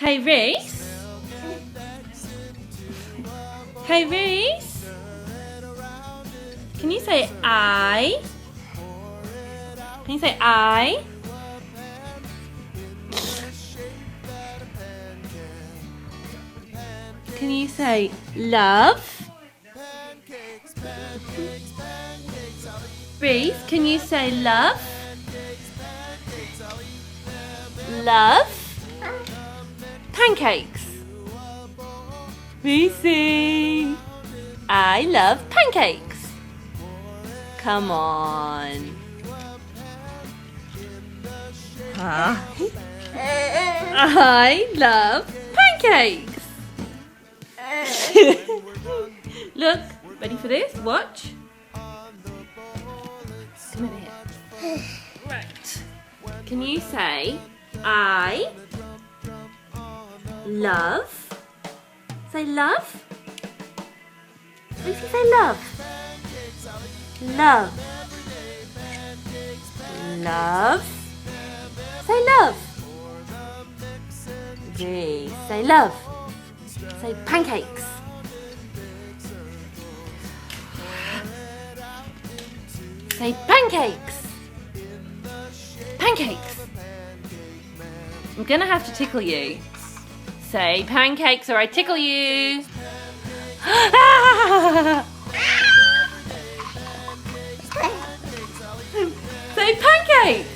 Hey Reese. Hey Reese. Can you say I? Can you say I? Can you say love? Reese, can you say love? Love? Pancakes. Reese, I love pancakes. Come on. Huh? I love pancakes. Look, ready for this? Watch. Come over here. Right. Can you say I love? Say love. Lucy, say love. Love. Love. Say love. Reese, say love. Say pancakes. Say pancakes. Pancakes. I'm gonna have to tickle you. Say pancakes or I tickle you. Say pancakes.